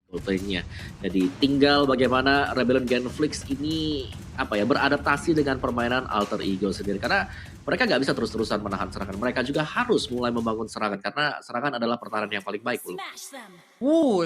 Goldplay-nya. Jadi tinggal bagaimana Rebellion Genflix ini beradaptasi dengan permainan Alter Ego sendiri. Karena mereka nggak bisa terus-terusan menahan serangan. Mereka juga harus mulai membangun serangan karena serangan adalah pertahanan yang paling baik.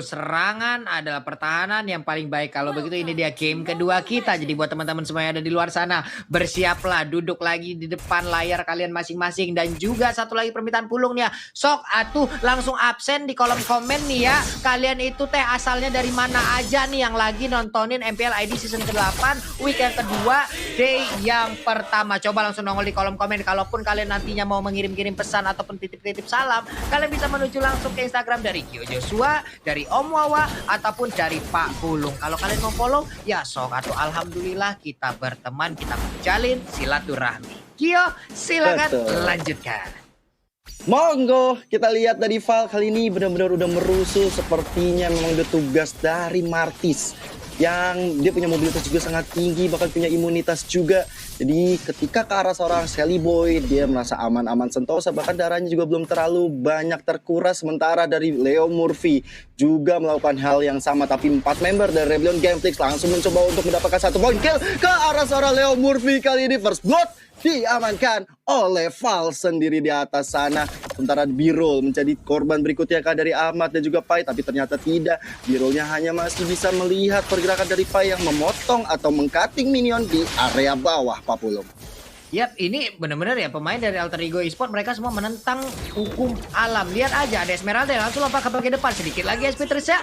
Serangan adalah pertahanan yang paling baik. Kalau begitu ini dia game kedua kita. Jadi buat teman-teman semua yang ada di luar sana, bersiaplah duduk lagi di depan layar kalian masing-masing. Dan juga satu lagi permintaan Pulung nih ya. Sok atuh langsung absen di kolom komen nih ya. Kalian itu teh asalnya dari mana aja nih yang lagi nontonin MPL ID season ke-8 week yang kedua day yang pertama. Coba langsung nongol di kolom komen. Kalaupun kalian nantinya mau mengirim-kirim pesan ataupun titip-titip salam, kalian bisa menuju langsung ke Instagram dari Kyo Joshua, dari Om Wawa, ataupun dari Pak Pulung. Kalau kalian mau follow, ya sok atau alhamdulillah kita berteman, kita menjalin silaturahmi. Kyo, silakan lanjutkan. Monggo, kita lihat dari Val kali ini benar-benar udah merusuh. Sepertinya memang udah tugas dari Martis yang dia punya mobilitas juga sangat tinggi, bahkan punya imunitas juga. Jadi ketika ke arah seorang Shelly Boy, dia merasa aman-aman sentosa, bahkan darahnya juga belum terlalu banyak terkuras. Sementara dari Leo Murphy juga melakukan hal yang sama, tapi 4 member dari Rebellion Genflix langsung mencoba untuk mendapatkan 1 poin kill ke arah seorang Leo Murphy. Kali ini first blood diamankan oleh Val sendiri di atas sana. Sementara Birol menjadi korban berikutnya dari Ahmad dan juga Pai, tapi ternyata tidak. Birolnya hanya masih bisa melihat pergerakan dari Pai yang memotong atau mengcutting minion di area bawah, Pak Pulung. Yap, ini benar-benar ya pemain dari Alter Ego Esport, mereka semua menentang hukum alam. Lihat aja ada Esmeralda yang langsung lompat ke bagian depan. Sedikit lagi SP Trisha.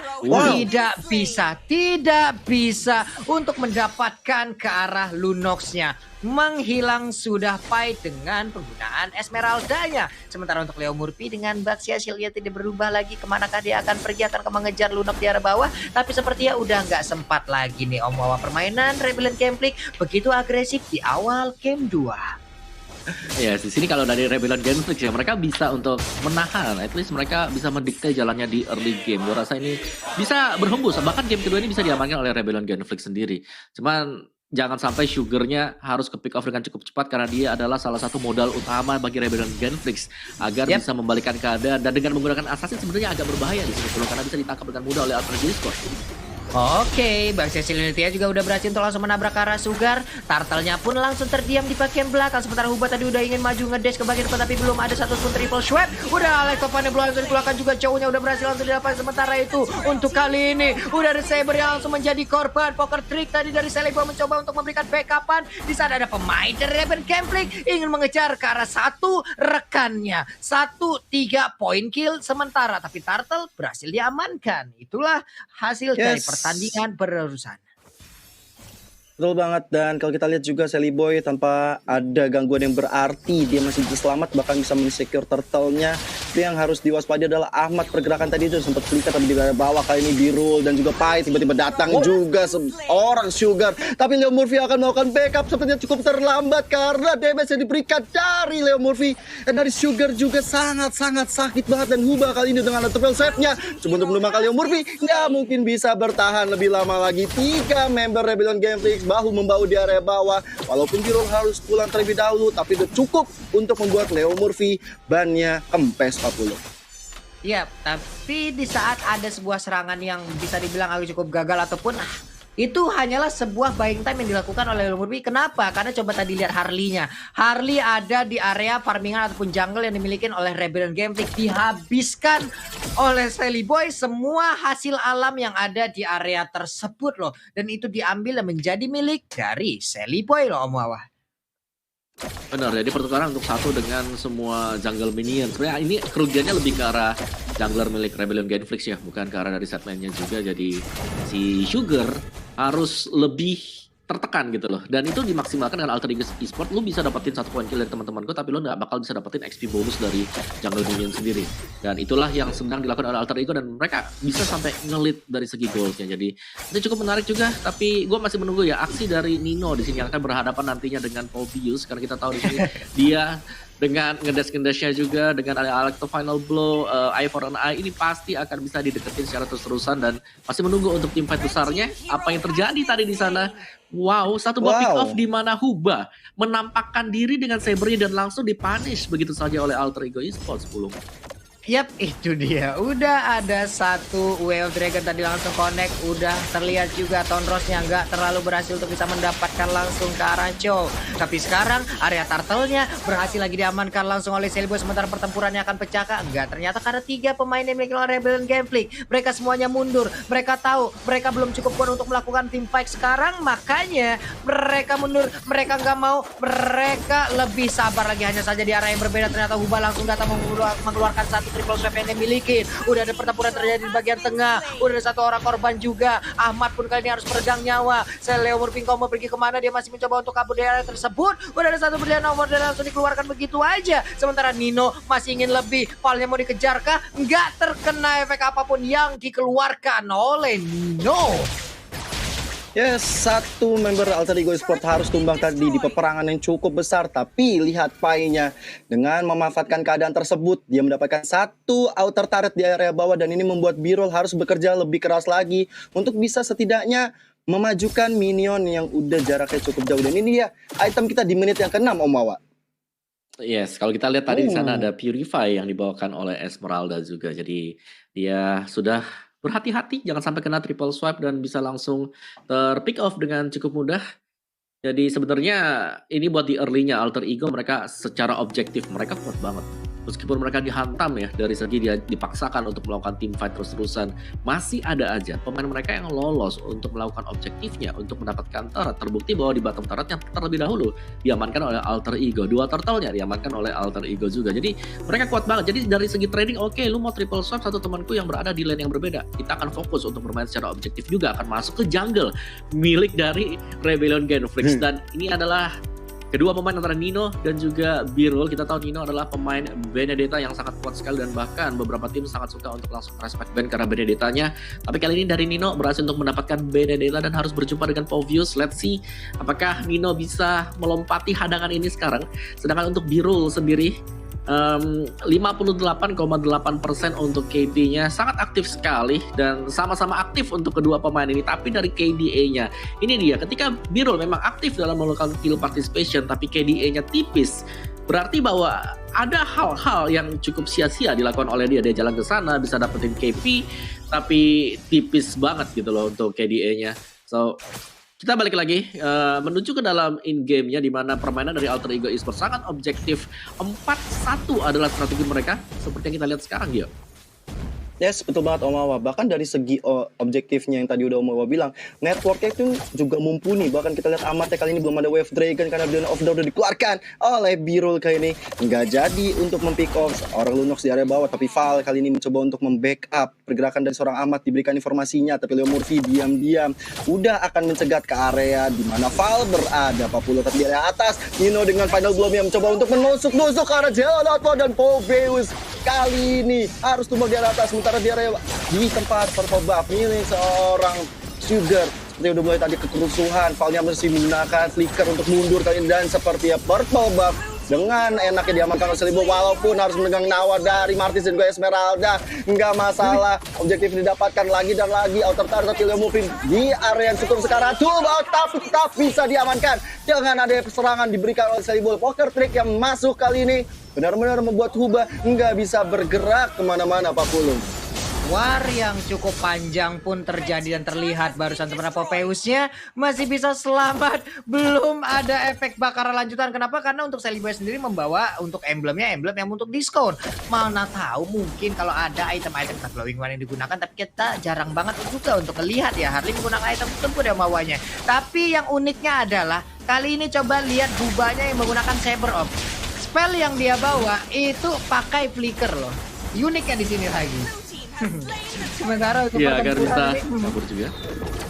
Tidak bisa untuk mendapatkan ke arah Lunox-nya. Menghilang sudah Pai dengan penggunaan Esmeraldanya. Sementara untuk Leo Murphy dengan Baxia Shieldnya tidak berubah lagi. Kemanakah dia akan pergi, akan mengejar Lunox di arah bawah. Tapi sepertinya udah nggak sempat lagi nih Om Wawa. Permainan Rebellion Genflix begitu agresif di awal game 2. Ya, di sini kalau dari Rebellion Genflix ya, mereka bisa untuk menahan, at least mereka bisa mendikte jalannya di early game. Gue rasa ini bisa berhembus, bahkan game kedua ini bisa diamankan oleh Rebellion Genflix sendiri. Cuman jangan sampai Sugarnya harus ke pick off dengan cukup cepat, karena dia adalah salah satu modal utama bagi Rebellion Genflix agar bisa membalikan keadaan. Dan dengan menggunakan assassin sebenarnya agak berbahaya di sini, karena bisa ditangkap dengan mudah oleh Alter Ego Esport. Oke, Baxia Shieldnya juga udah berhasil untuk langsung menabrak ke arah Sugar. Turtle-nya pun langsung terdiam di bagian belakang. Sementara Huba tadi udah ingin maju ngedash ke bagian depan, tapi belum ada satupun triple swipe. Udah Alex Topane belum langsung dikeluarkan juga, cowoknya udah berhasil langsung didapat. Sementara itu untuk kali ini udah ada Saber yang langsung menjadi korban poker trick tadi dari Celebo, mencoba untuk memberikan backupan. Di sana ada pemain dari Rebellion Genflix ingin mengejar ke arah satu rekannya. 1-3 point kill sementara, tapi Turtle berhasil diamankan. Itulah hasil dari pertandingan berurusan. Betul banget, dan kalau kita lihat juga Shelly Boy tanpa ada gangguan yang berarti dia masih bisa selamat, bahkan bisa men-secure turtle-nya. Itu yang harus diwaspadai adalah Ahmad. Pergerakan tadi itu sempat flicker tapi di bawah, kali ini Birul dan juga Pai tiba-tiba datang juga seorang Sugar. Tapi Leo Murphy akan melakukan backup, sepertinya cukup terlambat karena damage yang diberikan dari Leo Murphy dan dari Sugar juga sangat-sangat sakit banget. Dan Huba kali ini dengan triple save-nya cuma untuk menumbangkan Leo Murphy, nggak mungkin bisa bertahan lebih lama lagi. 3 member Rebellion Genflix bahu-membahu di area bawah. Walaupun Birol harus pulang terlebih dahulu, tapi itu cukup untuk membuat Leo Murphy bannya kempes 40. Iya, tapi di saat ada sebuah serangan yang bisa dibilang agak cukup gagal ataupun itu hanyalah sebuah buying time yang dilakukan oleh Leo Murphy. Kenapa? Karena coba tadi lihat Harley-nya. Harley ada di area farmingan ataupun jungle yang dimiliki oleh Rebellion Genflix. Dihabiskan oleh Shelly Boy semua hasil alam yang ada di area tersebut loh. Dan itu diambil dan menjadi milik dari Shelly Boy loh Om Wawa. Benar, jadi pertukaran untuk satu dengan semua jungle minion. Sebenarnya ini kerugiannya lebih ke arah jungler milik Rebellion Genflix ya, bukan ke arah dari setman-nya juga. Jadi si Sugar harus lebih tertekan gitu loh. Dan itu dimaksimalkan dengan Alter Ego Esport. Lu bisa dapetin 1 poin kill dari teman-teman gue, tapi lu nggak bakal bisa dapetin XP bonus dari jungle minion sendiri. Dan itulah yang sedang dilakukan oleh Alter Ego, dan mereka bisa sampai ngelit dari segi goalsnya. Jadi itu cukup menarik juga. Tapi gue masih menunggu ya aksi dari Nino di sini yang akan berhadapan nantinya dengan Pobius, karena kita tahu di sini dia dengan ngedash-ngedashnya juga, dengan ada Alex to final blow, Eye for an Eye, ini pasti akan bisa dideketin secara terus-terusan. Dan masih menunggu untuk tim fight besarnya, apa yang terjadi tadi di sana. Wow, satu buah pick off di mana Huba menampakkan diri dengan sabernya dan langsung dipunish begitu saja oleh Alter Ego Esports 10. Yap, itu dia. Udah ada satu Way of Dragon tadi langsung connect. Udah terlihat juga Tonrosnya nggak terlalu berhasil untuk bisa mendapatkan langsung ke arah Chow. Tapi sekarang area turtle-nya berhasil lagi diamankan langsung oleh Celibo. Sementara pertempurannya akan pecah kah? Enggak, ternyata karena 3 pemain yang dimiliki oleh Rebellion Gangplank. Mereka semuanya mundur. Mereka tahu mereka belum cukup kuat untuk melakukan team fight sekarang. Makanya mereka mundur. Mereka nggak mau. Mereka lebih sabar lagi. Hanya saja di arah yang berbeda. Ternyata Huba langsung datang mengeluarkan satu triple swipe yang dimiliki. Udah ada pertempuran terjadi di bagian tengah. Udah ada satu orang korban juga. Ahmad pun kali ini harus meregang nyawa. Leo Murpingko mau pergi kemana? Dia masih mencoba untuk kabur dari area tersebut. Udah ada satu berlian nomor dan langsung dikeluarkan begitu aja. Sementara Nino masih ingin lebih. Valnya mau dikejar kah? Nggak terkena efek apapun yang dikeluarkan oleh Nino. Yes, satu member Alter Ego Esports harus tumbang tadi di peperangan yang cukup besar. Tapi lihat Pai-nya, dengan memanfaatkan keadaan tersebut, dia mendapatkan satu outer turret di area bawah. Dan ini membuat Birol harus bekerja lebih keras lagi untuk bisa setidaknya memajukan minion yang udah jaraknya cukup jauh. Dan ini dia item kita di menit yang ke-6, Om Wawa. Yes, kalau kita lihat tadi di sana ada Purify yang dibawakan oleh Esmeralda juga. Jadi dia sudah berhati-hati jangan sampai kena triple swipe dan bisa langsung ter-pick off dengan cukup mudah. Jadi sebenarnya ini buat di early-nya Alter Ego mereka secara objektif mereka kuat banget. Meskipun mereka dihantam ya dari segi dia dipaksakan untuk melakukan team fight terus-terusan, masih ada aja pemain mereka yang lolos untuk melakukan objektifnya untuk mendapatkan turret. Terbukti bahwa di bottom turretnya terlebih dahulu diamankan oleh Alter Ego, 2 turtle-nya diamankan oleh Alter Ego juga. Jadi mereka kuat banget. Jadi dari segi trading oke, lu mau triple swipe satu temanku yang berada di lane yang berbeda, kita akan fokus untuk bermain secara objektif juga, akan masuk ke jungle milik dari Rebellion Gangplank. Dan ini adalah kedua pemain antara Nino dan juga Birol. Kita tahu Nino adalah pemain Benedetta yang sangat kuat sekali dan bahkan beberapa tim sangat suka untuk langsung respect ban karena Benedettanya. Tapi kali ini dari Nino berhasil untuk mendapatkan Benedetta dan harus berjumpa dengan Povius. Let's see apakah Nino bisa melompati hadangan ini sekarang. Sedangkan untuk Birol sendiri 58,8% untuk KD-nya sangat aktif sekali dan sama-sama aktif untuk kedua pemain ini. Tapi dari KDA-nya ini dia, ketika Birol memang aktif dalam melakukan kill participation tapi KDA-nya tipis, berarti bahwa ada hal-hal yang cukup sia-sia dilakukan oleh dia. Dia jalan ke sana bisa dapetin KP tapi tipis banget gitu loh untuk KDA-nya. So kita balik lagi menuju ke dalam in-game-nya di mana permainan dari Alter Ego Esports sangat objektif. 4-1 adalah strategi mereka seperti yang kita lihat sekarang ya. Yes, betul banget Om Wawa. Bahkan dari segi objektifnya yang tadi udah Om Wawa bilang, networknya itu juga mumpuni. Bahkan kita lihat Amatnya kali ini belum ada Wave Dragon karena Beyond of Dawn udah dikeluarkan oleh Birol kali ini. Nggak jadi untuk mempick off orang Lunox di area bawah. Tapi Val kali ini mencoba untuk membackup pergerakan dari seorang Amat, diberikan informasinya. Tapi Leo Murphy diam-diam udah akan mencegat ke area di mana Val berada. Papulo tapi di area atas. Nino dengan final blow-nya mencoba untuk menusuk-nusuk ke arah Jelon Outlaw dan Poveus kali ini harus tumbang di area atas. Sementara di area di tempat purple buff milik seorang Sugar seperti udah mulai tadi kerusuhan. Valnya masih menggunakan flicker untuk mundur kali ini dan seperti ya purple buff dengan enaknya diamankan oleh Celibo walaupun harus menegang nyawa dari Martis dan juga Esmeralda. Nggak masalah, objektif didapatkan lagi dan lagi. Outer turret Leo Murphy di area yang cukup sekarang tapi tetap bisa diamankan dengan ada serangan diberikan oleh Celibo. Poker trick yang masuk kali ini benar-benar membuat Huba nggak bisa bergerak kemana-mana Pak Pulung. War yang cukup panjang pun terjadi dan terlihat barusan sebenarnya Poveusnya masih bisa selamat. Belum ada efek bakaran lanjutan. Kenapa? Karena untuk Celibo sendiri membawa untuk emblemnya emblem yang untuk diskon. Mana tahu mungkin kalau ada item-item glowing one yang digunakan, tapi kita jarang banget juga untuk melihat ya Harley menggunakan item tertentu dia mawanya. Tapi yang uniknya adalah kali ini coba lihat Hubanya yang menggunakan Saber Orb. Spell yang dia bawa itu pakai flicker loh. Uniknya di sini lagi. Sementara untuk pertempuran ini kabur juga.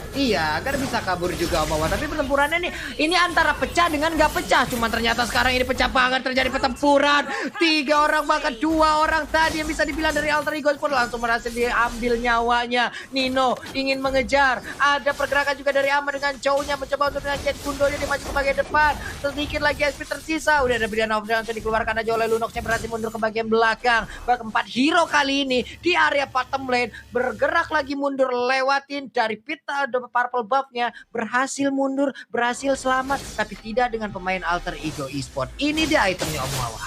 Iya, agar bisa kabur juga Om Wawa. Tapi pertempurannya nih, ini antara pecah dengan nggak pecah. Cuman ternyata sekarang ini pecah banget, terjadi pertempuran. 3 orang bahkan 2 orang tadi yang bisa dibilang dari Alter Ego pun langsung berhasil diambil nyawanya. Nino ingin mengejar. Ada pergerakan juga dari Ama dengan Chow-nya mencoba untuk dengan Jet Gundonya dia maju ke bagian depan. Sedikit lagi SP tersisa. Udah ada Brian of Dawn dikeluarkan aja oleh Lunox-nya berhasil mundur ke bagian belakang. Bahkan 4 hero kali ini di area bottom lane bergerak lagi mundur lewatin dari pita purple buff-nya berhasil mundur, berhasil selamat, tapi tidak dengan pemain Alter Ego Esports. Ini dia itemnya Om Wawa.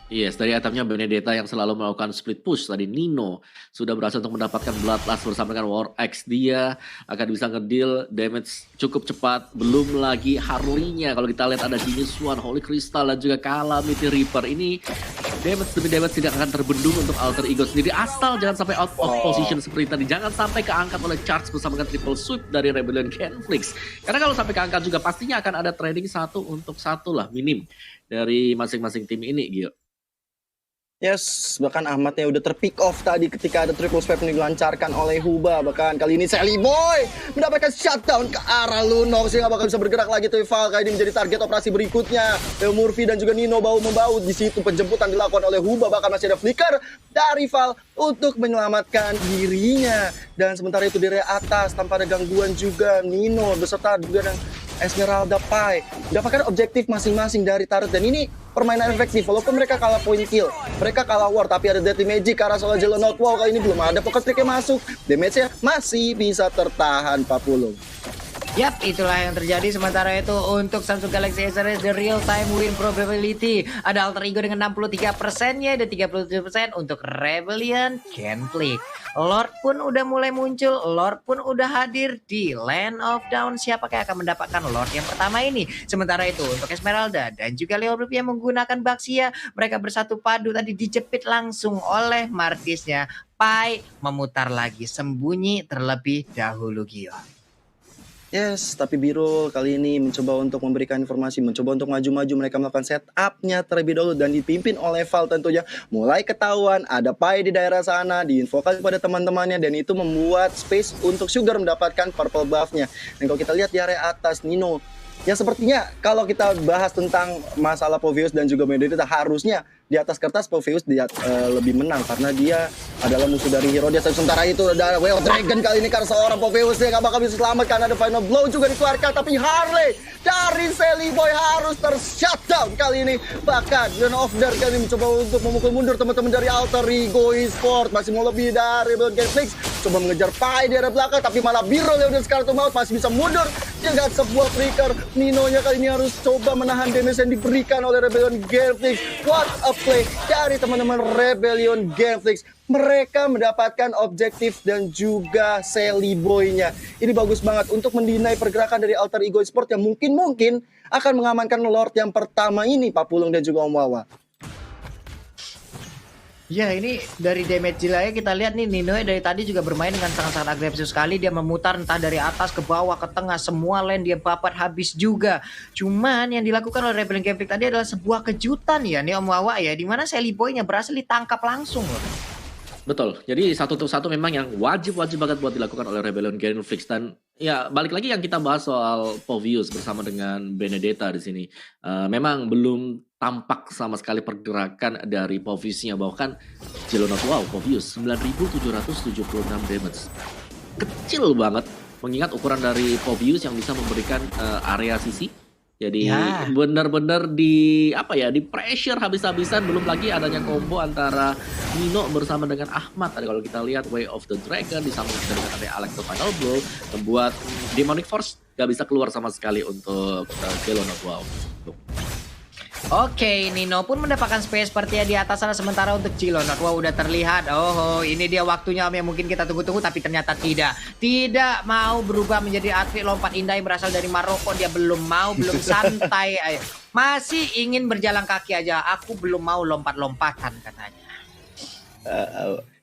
Yes, dari itemnya Benedetta yang selalu melakukan split push tadi Nino sudah berhasil untuk mendapatkan Bloodlust bersama dengan War Axe. Dia akan bisa ngedeal damage cukup cepat. Belum lagi Harley-nya kalau kita lihat ada Genius One, Holy Crystal dan juga Calamity Reaper. Ini damage demi damage tidak akan terbendung untuk Alter Ego sendiri asal jangan sampai out of position seperti tadi. Jangan sampai keangkat oleh charge bersama dengan triple sweep dari Rebellion Genflix. Karena kalau sampai keangkat juga pastinya akan ada trading 1-1 lah minim dari masing-masing tim ini, Gil. Yes, bahkan Ahmadnya udah terpick off tadi ketika ada triple swipe yang dilancarkan oleh Huba. Bahkan kali ini Sally Boy mendapatkan shutdown ke arah Lunok sehingga bakal bisa bergerak lagi tuh Val. Kali ini menjadi target operasi berikutnya. Leo Murphy dan juga Nino bahu-membahu di situ penjemputan dilakukan oleh Huba. Bahkan masih ada flicker dari Val untuk menyelamatkan dirinya. Dan sementara itu di area atas tanpa ada gangguan juga Nino beserta juga dengan Esmeralda Pai mendapatkan objektif masing-masing dari turret. Dan ini permainan efektif walaupun mereka kalah point kill, mereka kalah war, tapi ada Deadly Magic karena soal Juggernaut Wall kali ini belum ada pocket trick-nya masuk. Damage-nya masih bisa tertahan Pak Pulung. Yap, itulah yang terjadi. Sementara itu untuk Samsung Galaxy S-Series the real time win probability ada Alter Ego dengan 63%-nya dan 37% untuk Rebellion Genflix. Lord pun udah mulai muncul, Lord pun udah hadir di Land of Dawn. Siapakah yang akan mendapatkan Lord yang pertama ini? Sementara itu untuk Esmeralda dan juga Leo Murphy yang menggunakan Baxia, mereka bersatu padu tadi dijepit langsung oleh Martisnya. Pai memutar lagi sembunyi terlebih dahulu, Gio. Yes, tapi Biro kali ini mencoba untuk memberikan informasi, mencoba untuk maju-maju. Mereka melakukan setupnya terlebih dahulu dan dipimpin oleh Val tentunya. Mulai ketahuan ada Pai di daerah sana, diinfokan kepada teman-temannya, dan itu membuat space untuk Sugar mendapatkan purple buff-nya. Dan kalau kita lihat di area atas, Nino, ya sepertinya kalau kita bahas tentang masalah Poveus dan juga Benedetta, harusnya di atas kertas Poveus dia lebih menang karena dia adalah musuh dari Herodias. Sementara itu ada Way of Dragon kali ini karena seorang Poveus dia gak bakal bisa selamat karena ada final blow juga dikeluarkan, tapi Harley dari Sally Boy harus ter-shutdown kali ini. Bahkan Leon of Dark kali ini mencoba untuk memukul mundur teman-teman dari Alter Ego Esport, masih mau lebih dari Rebellion Genflix, coba mengejar Pai di area belakang tapi malah Biro Leon Scarlet Maut masih bisa mundur dengan sebuah flicker. Nino-nya kali ini harus coba menahan damage yang diberikan oleh Rebellion Genflix. What a play dari teman-teman Rebellion Genflix. Mereka mendapatkan objektif dan juga Sally Boy-nya. Ini bagus banget untuk mendinai pergerakan dari Alter Ego Sport yang mungkin akan mengamankan Lord yang pertama ini, Pak Pulung dan juga Om Wawa. Ya, ini dari damage jilanya kita lihat nih, Nino dari tadi juga bermain dengan sangat-sangat agresif sekali. Dia memutar entah dari atas ke bawah ke tengah, semua lane dia babat habis juga. Cuman yang dilakukan oleh Rebellion Genflix tadi adalah sebuah kejutan ya nih Om Wawa ya, dimana Sally Boy-nya berhasil ditangkap langsung loh. Betul, jadi 1-1 memang yang wajib banget buat dilakukan oleh Rebellion Genflix. Dan ya balik lagi yang kita bahas soal Poveus bersama dengan Benedetta di sini. Memang belum tampak sama sekali pergerakan dari Poveusnya, bahkan Juggernaut Wow Poveus 9.776 damage. Kecil banget mengingat ukuran dari Poveus yang bisa memberikan area sisi. Jadi Ya. benar-benar di pressure habis-habisan. Belum lagi adanya combo antara Nino bersama dengan Ahmad. Tadi kalau kita lihat Way of the Dragon disambung dengan ada Alex Final Blow membuat Demonic Force gak bisa keluar sama sekali untuk Juggernaut Wow. Oke, Nino pun mendapatkan space sepertinya di atas sana. Sementara untuk Juggernaut Wow udah terlihat. Oh, ini dia waktunya yang mungkin kita tunggu-tunggu, tapi ternyata tidak mau berubah menjadi atlet lompat indah yang berasal dari Maroko. Dia belum santai. Masih ingin berjalan kaki aja. Aku belum mau lompat-lompatan katanya.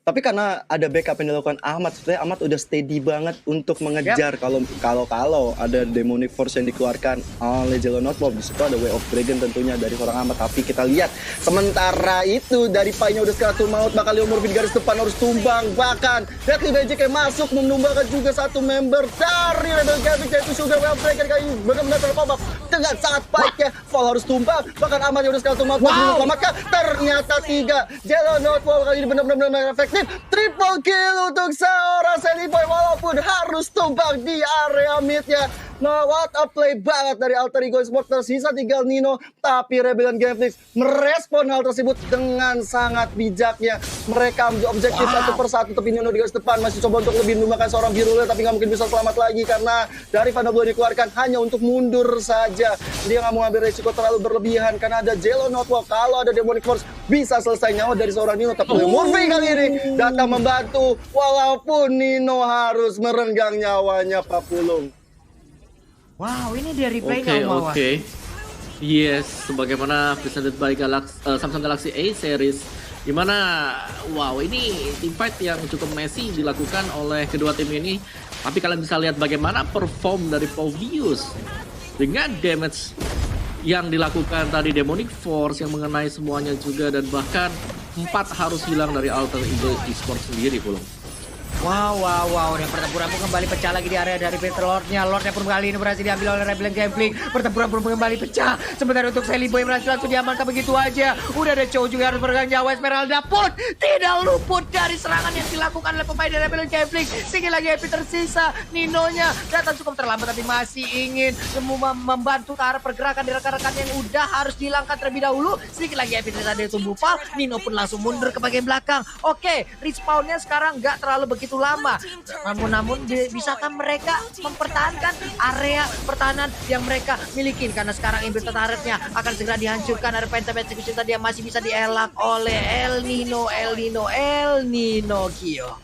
Tapi karena ada backup yang dilakukan Ahmad, sebenarnya Ahmad udah steady banget untuk mengejar. Kalau ada Demonic Force yang dikeluarkan oleh Juggernaut Wow, di situ ada Way of Dragon tentunya dari seorang Ahmad. Tapi kita lihat sementara itu dari Pai-nya udah Scarlet Maut, bakal Leo Murphy di garis depan harus tumbang. Bahkan Deadly Magic yang masuk menumbangkan juga satu member dari Rebellion Genflix, yaitu Sugar. Way of Dragon kali ini benar-benar terpobak dengan sangat baiknya. Val harus tumbang, bahkan Ahmad yang udah Scarlet Maut maka ternyata 3. Juggernaut Wow kali ini benar-benar efektif. Triple kill untuk seorang Sally Boy walaupun harus tumbang di area mid-nya. Nah, what a play banget dari Alter Ego Esports. Tersisa tinggal Nino, tapi Rebellion Gameflix merespon hal tersebut dengan sangat bijaknya. Mereka ambil objektif satu persatu, tapi Nino di garis depan masih coba untuk lebih menggunakan seorang Virulent, tapi nggak mungkin bisa selamat lagi karena dari Final Blow dikeluarkan hanya untuk mundur saja. Dia nggak mau ambil resiko terlalu berlebihan karena ada Jello Notwalk. Kalau ada Demonic Force bisa selesai nyawa dari seorang Nino, tapi Murphy kali ini datang membantu walaupun Nino harus merenggang nyawanya, Pak Pulung. Wow, ini dia replaynya Om Wawa. Yes, sebagaimana presented by Samsung Galaxy A series, dimana wow, ini team fight yang cukup messy dilakukan oleh kedua tim ini. Tapi kalian bisa lihat bagaimana perform dari Povius dengan damage yang dilakukan tadi, Demonic Force yang mengenai semuanya juga, dan bahkan 4 harus hilang dari Alter Ego Esports sendiri, Pulung. Wow. Yang pertempuran pun kembali pecah lagi di area dari Battle Lord-nya. Lord-nya pun kali ini berhasil diambil oleh Rebellion Gameflix. Pertempuran pun kembali pecah. Sementara untuk Sally Boy berhasil langsung diamankan begitu aja. Udah ada Chow juga harus meregang nyawa. Esmeralda pun tidak luput dari serangan yang dilakukan oleh pemain dari Rebellion Gameflix. Sedikit lagi Epi tersisa. Nino-nya datang cukup terlambat tapi masih ingin membantu ke arah pergerakan di rekan-rekan yang udah harus dihilangkan terlebih dahulu. Sedikit lagi Epi tersisa dari tubuh Pal. Nino pun langsung mundur ke bagian belakang. Oke, respawn-nya sekarang nggak terlalu begitu lama. Namun bisakah mereka mempertahankan area pertahanan yang mereka miliki? Karena sekarang Inverted Turret-nya akan segera dihancurkan. Ada Phantom Execution tadi yang masih bisa dielak oleh El Nino Gio.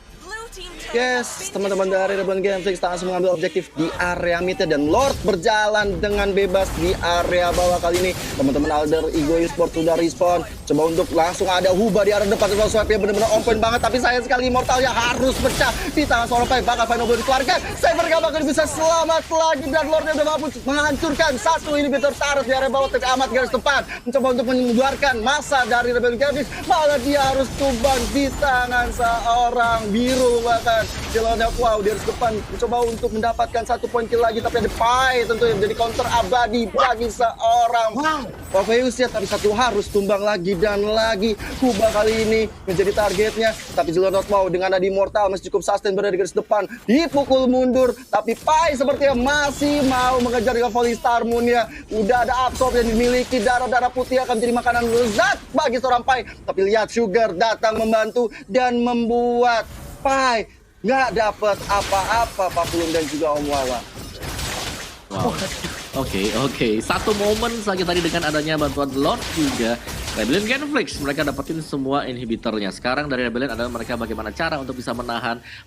Yes, teman-teman dari Rebellion Gameflix langsung mengambil objektif di area mid dan Lord berjalan dengan bebas di area bawah. Kali ini teman-teman Alter Ego Esports sudah respawn. Coba untuk langsung ada Huba di area depan. Swap-nya benar-benar on point banget, tapi sayang sekali Immortalnya harus pecah di tangan seorang Pai. Bakal Final Blow dikeluarkan. Cyber gak bakal bisa selamat lagi dan Lordnya udah mampu menghancurkan satu inhibitor turret di area bawah. Tapi amat garis depan mencoba untuk mengeluarkan masa dari Rebellion Gameflix. Malah dia harus tumbang di tangan seorang biru. Bahkan Jelonnya, wow, di garis depan mencoba untuk mendapatkan 1 poin kill lagi, tapi ada Pai tentu yang menjadi counter abadi bagi seorang Poveus ya, tapi satu harus tumbang lagi dan lagi. Kuba kali ini menjadi targetnya, tapi Jelonot, wow, dengan ada Immortal masih cukup sustain berada di garis depan, dipukul mundur, tapi Pai sepertinya masih mau mengejar dengan volley Star Moon-nya. Udah ada absorb yang dimiliki, darah-darah putih akan menjadi makanan lezat bagi seorang Pai, tapi lihat Sugar datang membantu dan membuat Pai nggak dapat apa-apa, Pak Pulung dan juga Om Wawa. Wow. Oke. Satu momen saja tadi dengan adanya bantuan Lord juga Rebellion Gameflix, mereka dapetin semua inhibitornya. Sekarang dari Rebellion adalah mereka bagaimana cara untuk bisa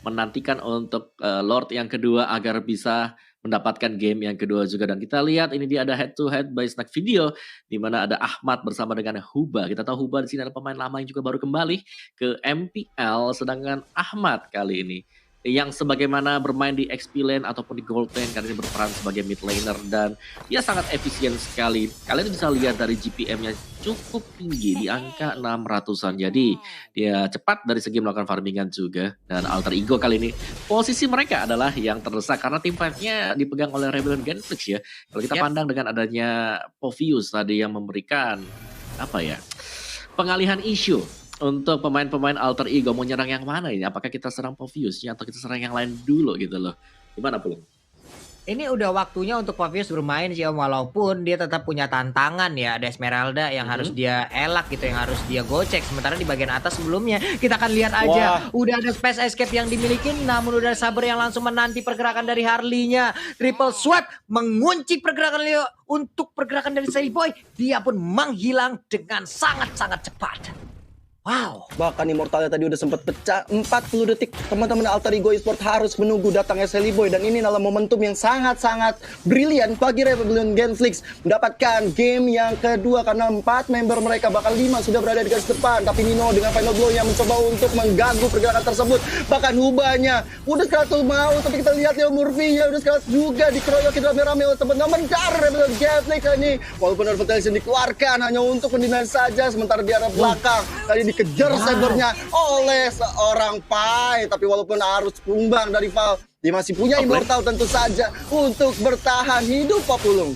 menantikan untuk Lord yang kedua agar bisa mendapatkan game yang kedua juga. Dan kita lihat ini dia ada head to head by Snack Video di mana ada Ahmad bersama dengan Huba. Kita tahu Huba di sini adalah pemain lama yang juga baru kembali ke MPL, sedangkan Ahmad kali ini yang sebagaimana bermain di XP lane ataupun di gold lane, kali ini berperan sebagai mid laner dan dia sangat efisien sekali. Kalian bisa lihat dari GPM-nya cukup tinggi di angka 600-an. Jadi dia cepat dari segi melakukan farmingan juga. Dan Alter Ego kali ini posisi mereka adalah yang terdesak karena tim fight-nya dipegang oleh Rebellion Gameflix ya. Kalau kita pandang dengan adanya Povius tadi yang memberikan pengalihan isu untuk pemain-pemain Alter Ego, mau nyerang yang mana ini? Apakah kita serang Poviusnya atau kita serang yang lain dulu gitu loh? Gimana Pulung? Ini udah waktunya untuk Povius bermain sih Om, walaupun dia tetap punya tantangan ya. Ada Esmeralda yang harus dia elak gitu, yang harus dia gocek. Sementara di bagian atas sebelumnya kita akan lihat aja udah ada Space Escape yang dimiliki, namun udah Saber yang langsung menanti pergerakan dari Harley-nya. Triple Swat mengunci pergerakan Leo untuk pergerakan dari Sally Boy. Dia pun menghilang dengan sangat-sangat cepat. Wow. Bahkan Immortalnya tadi udah sempat pecah 40 detik. Teman-teman Alter Ego Esports harus menunggu datangnya Sally Boy. Dan ini adalah momentum yang sangat-sangat brilian bagi Rebellion Gameflix mendapatkan game yang kedua. Karena 4 member mereka, bahkan 5 sudah berada di garis depan. Tapi Nino dengan Final Blow-nya mencoba untuk mengganggu pergerakan tersebut. Bahkan Hubanya udah sekalian mau, tapi kita lihat ya Murphy-nya udah sekalian juga dikeroyokin rame-rame oleh teman-teman dari Rebellion Gameflix ini. Walaupun Advantage dikeluarkan hanya untuk mendinai saja. Sementara di arah belakang kali dikejar cybernya oleh seorang Pai, tapi walaupun harus tumbang dari Val, dia masih punya Immortal tentu saja untuk bertahan hidup, Pak Pulung.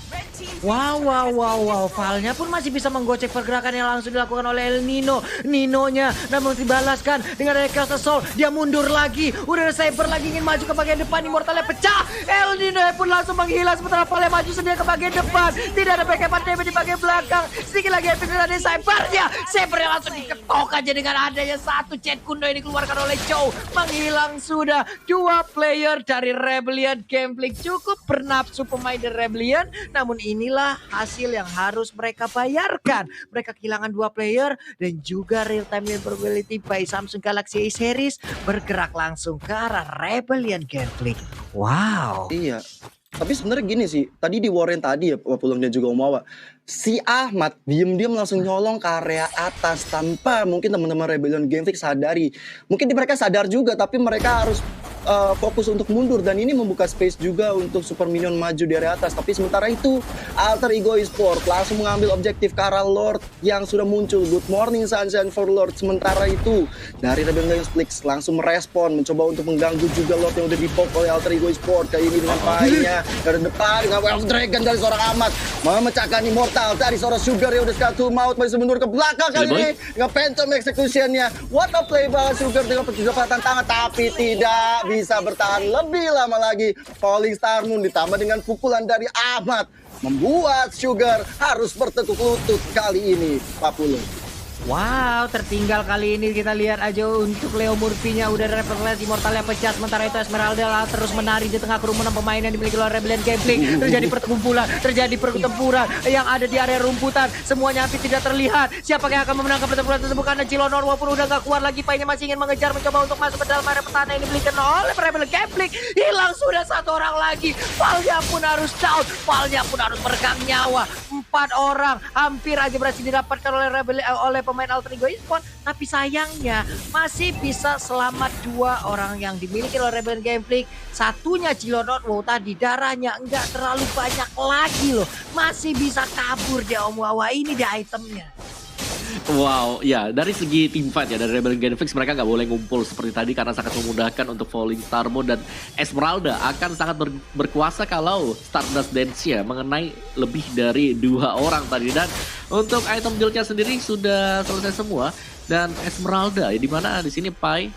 Wow. Valnya pun masih bisa menggocek pergerakan yang langsung dilakukan oleh El Nino. Ninonya namun dibalaskan dengan Reckless Assault. Dia mundur lagi. Udah ada Saber lagi ingin maju ke bagian depan. Immortalnya pecah. El Nino pun langsung menghilang sementara Valnya maju sendiri ke bagian depan. Tidak ada backup damage di bagian belakang. Sedikit lagi Epic ada Sabernya. Sabernya langsung diketok aja dengan adanya satu Chat Kundo yang dikeluarkan oleh Chow. Menghilang sudah 2 player dari Rebellion Gambling. Cukup bernafsu pemain dari Rebellion. Namun inilah hasil yang harus mereka bayarkan. Mereka kehilangan 2 player dan juga real time probability by Samsung Galaxy A series bergerak langsung ke arah Rebellion Gambling. Wow. Iya. Tapi sebenarnya gini sih, tadi di Warren tadi ya Pak Pulung dan juga Om Wawa, si Ahmad diem-diem langsung nyolong ke area atas tanpa mungkin teman-teman Rebellion Gambling sadari. Mungkin mereka sadar juga tapi mereka harus fokus untuk mundur dan ini membuka space juga untuk Super Minion maju di area atas. Tapi sementara itu Alter Ego Esports langsung mengambil objektif ke arah Lord yang sudah muncul. Good morning Sunshine for Lord. Sementara itu dari Rebellion Gambling langsung merespon mencoba untuk mengganggu juga Lord yang udah dipop oleh Alter Ego Esports. Kali ini dengan painnya dari depan dengan Well of Dragon dari seorang Ahmad memecahkan Immortal dari seorang Sugar yang udah sekali maut masih mundur ke belakang kali ini dengan Phantom Execution-nya. What a play banget Sugar dengan percepatan tangan tapi tidak bisa bertahan lebih lama lagi. Falling Star Moon ditambah dengan pukulan dari Ahmad membuat Sugar harus bertekuk lutut kali ini Pak Pulung. Wow, tertinggal kali ini kita lihat aja untuk Leo Murphy-nya udah ada referensi Immortalnya pecah. Sementara itu Esmeralda terus menari di tengah kerumunan pemain yang dimiliki oleh Rebellion Gambling. Terjadi perkumpulan, terjadi pertempuran yang ada di area rumputan. Semuanya hampir tidak terlihat. Siapa yang akan memenangkan pertempuran tersebut karena Cilonor walaupun udah gak kuat lagi. Painnya masih ingin mengejar mencoba untuk masuk ke dalam area pertahanan yang dimiliki oleh Rebellion Gambling. Hilang sudah 1 orang lagi. Valnya pun harus down. Valnya pun harus meregang nyawa. 4 orang hampir aja berhasil didapatkan oleh pemain Alter Ego Esports, tapi sayangnya masih bisa selamat 2 orang yang dimiliki oleh Rebellion Gambling. Satunya Cilonot, wow tadi darahnya enggak terlalu banyak lagi loh, masih bisa kabur dia Om Wawa. Ini dia itemnya. Wow, ya dari segi team fight ya dari Rebellion Gambling mereka nggak boleh ngumpul seperti tadi karena sangat memudahkan untuk Falling Star Moon dan Esmeralda akan sangat berkuasa kalau Stardust Dance ya mengenai lebih dari 2 orang tadi. Dan untuk item build-nya sendiri sudah selesai semua dan Esmeralda ya dimana di sini Pai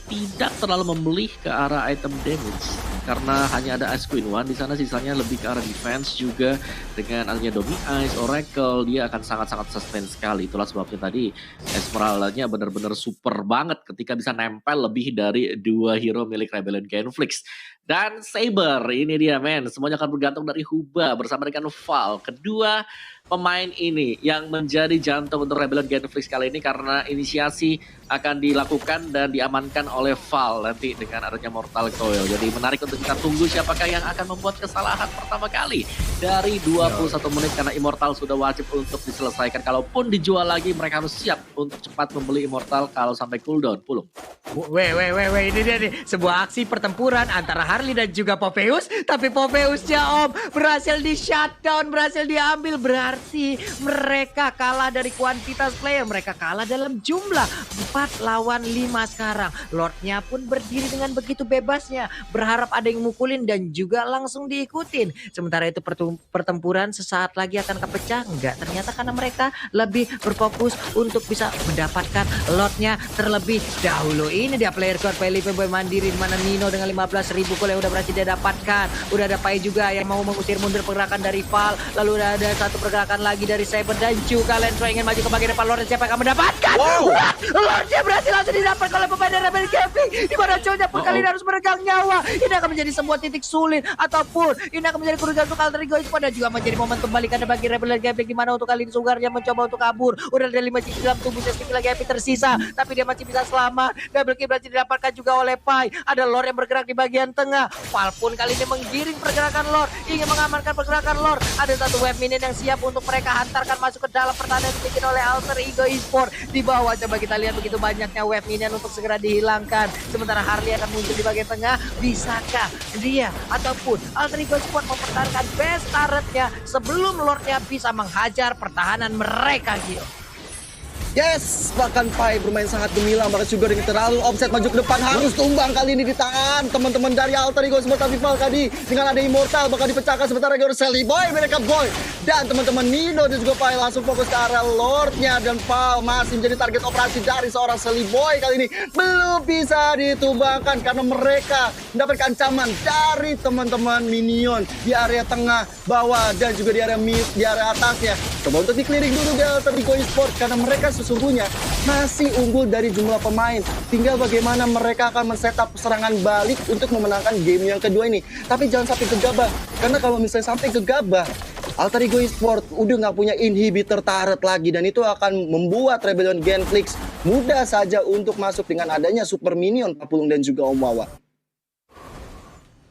tidak terlalu membeli ke arah item damage karena hanya ada Ice Queen One di sana, sisanya lebih ke arah defense juga. Dengan adanya Domi Ice, Oracle, dia akan sangat-sangat sustain sekali. Itulah sebabnya tadi Esmeralda-nya benar-benar super banget ketika bisa nempel lebih dari 2 hero milik Rebellion Gambling. Dan Saber, ini dia men, semuanya akan bergantung dari Huba bersama dengan Val. Kedua pemain ini yang menjadi jantung untuk Rebellion Gambling kali ini karena inisiasi akan dilakukan dan diamankan oleh Val nanti dengan adanya Mortal Coil. Jadi menarik untuk kita tunggu siapakah yang akan membuat kesalahan pertama kali dari 21 menit karena Immortal sudah wajib untuk diselesaikan. Kalaupun dijual lagi mereka harus siap untuk cepat membeli Immortal kalau sampai cooldown. Pulung. Weh, ini dia nih. Sebuah aksi pertempuran antara Harley dan juga Popheus. Tapi Popheusnya Om berhasil di shutdown, berhasil diambil. Berarti mereka kalah dari kuantitas player. Mereka kalah dalam jumlah 4 lawan 5 sekarang. Lordnya pun berdiri dengan begitu bebasnya. Berharap ada yang mukulin dan juga langsung diikutin. Sementara itu pertempuran sesaat lagi akan kepecah. Enggak, ternyata karena mereka lebih berfokus untuk bisa mendapatkan Lordnya terlebih dahulu. Ini dia player card PLP Boy Mandiri di mana Nino dengan 15.000 gol yang udah berhasil dia dapatkan. Udah ada Pai juga yang mau mengusir mundur pergerakan dari Val. Lalu udah ada satu pergerakan lagi dari Saber dan Chu. Kalian ingin maju ke bagian depan Lord, siapa yang akan mendapatkan? Lordnya berhasil langsung didapatkan oleh pemain dari Rebellion Gambling. Di mana Chu-nya pun kali ini harus meregang nyawa. Ini akan menjadi sebuah titik sulit ataupun ini akan menjadi kerugian untuk Alter Ego Esports dan juga menjadi momen kembalikan bagi Rebellion Gambling di mana untuk kali ini Sugarnya mencoba untuk kabur. Udah ada 5 jiwa dalam tubuhnya, sedikit lagi Epic tersisa tapi dia masih bisa selamat. Double kill berhasil didapatkan juga oleh Pai. Ada Lord yang bergerak di bagian tengah. Val pun kali ini menggiring pergerakan Lord, ingin mengamankan pergerakan Lord. Ada satu web minion yang siap untuk mereka hantarkan masuk ke dalam pertahanan yang dibikin oleh Alter Ego Esports. Di bawah coba kita lihat begitu banyaknya web minion untuk segera dihilangkan. Sementara Harley akan muncul di bagian tengah. Bisakah dia ataupun Alter Ego Esports mempertahankan best turretnya sebelum Lordnya bisa menghajar pertahanan mereka, Gio? Yes, bahkan Pai bermain sangat gemilang, bahkan Sugar yang terlalu offset maju ke depan harus tumbang kali ini ditahan teman-teman dari Alter Ego sementara Vival tadi dengan ada Immortal bakal dipecahkan sementara lagi Selly Boy mereka boy dan teman-teman Nino dan juga Pai langsung fokus ke arah Lordnya dan Pal masih menjadi target operasi dari seorang Selly Boy kali ini belum bisa ditumbangkan karena mereka mendapatkan ancaman dari teman-teman minion di area tengah, bawah dan juga di area mid, di area atasnya. Coba untuk di-clearing dulu di Alter Ego Esports karena mereka sesungguhnya masih unggul dari jumlah pemain. Tinggal bagaimana mereka akan men-setup serangan balik untuk memenangkan game yang kedua ini. Tapi jangan sampai gegabah, karena kalau misalnya sampai gegabah, Alter Ego Esports udah nggak punya inhibitor turret lagi dan itu akan membuat Rebellion Genflix mudah saja untuk masuk dengan adanya Super Minion Papulung dan juga Om Wawa.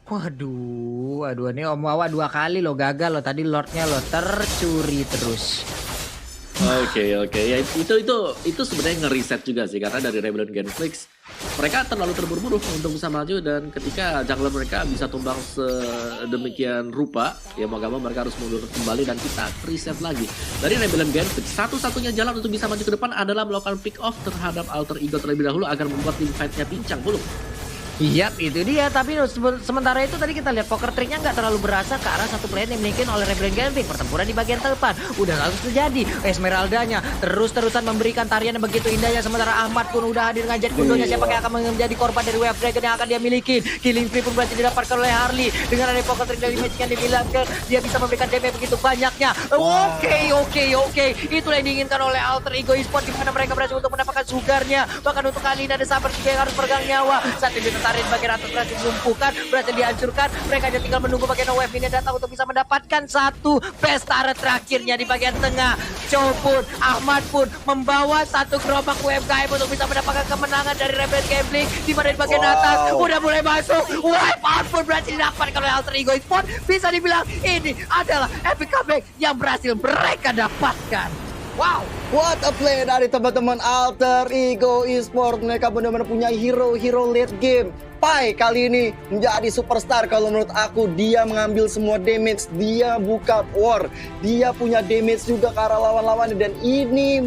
Waduh, ini Om Wawa 2 kali lo gagal lo, tadi Lordnya lo tercuri terus. Oke, ya itu sebenarnya ngereset juga sih karena dari Rebellion Genflix mereka terlalu terburu-buru untuk bisa maju dan ketika jungler mereka bisa tumbang sedemikian rupa ya mau gak mau mereka harus mundur kembali dan kita reset lagi. Dari Rebellion Genflix satu-satunya jalan untuk bisa maju ke depan adalah melakukan pick off terhadap Alter Ego terlebih dahulu agar membuat team fight-nya pincang Pulung. Iya, itu dia. Tapi sementara itu tadi kita lihat poker tricknya nggak terlalu berasa ke arah satu player yang dimiliki oleh Rebellion Genflix. Pertempuran di bagian depan udah langsung terjadi. Esmeraldanya terus-terusan memberikan tarian yang begitu indahnya. Sementara Ahmad pun udah hadir dengan jet kundonya. Siapa yang akan menjadi korban dari Wave Dragon yang akan dia miliki? Killing Spree pun berhasil didapatkan oleh Harley. Dengan ada poker trick dari magic yang dibilangkan dia bisa memberikan damage begitu banyaknya. Oke. Itulah yang diinginkan oleh Alter Ego Esports, di mana mereka berhasil untuk mendapatkan sugarnya. Bahkan untuk kali ini ada Sabar juga yang harus pegang nyawa. Saat ini tarik bagian atas berhasil dilumpuhkan, berhasil dihancurkan. Mereka hanya tinggal menunggu bagian wave ini datang untuk bisa mendapatkan satu pesta terakhirnya di bagian tengah. Chow pun, Ahmad pun membawa satu gerobak wave gaib untuk bisa mendapatkan kemenangan dari Rebellion Gambling. Di mana di bagian atas udah mulai masuk. Wipe out pun berhasil didapatkan oleh Alter Ego Esports. Bisa dibilang ini adalah epic comeback yang berhasil mereka dapatkan. Wow, what a play dari teman-teman Alter Ego Esports. Mereka benar-benar punya hero late game. Pai kali ini menjadi superstar kalau menurut aku. Dia mengambil semua damage, dia buka war, dia punya damage juga ke arah lawan-lawan dan ini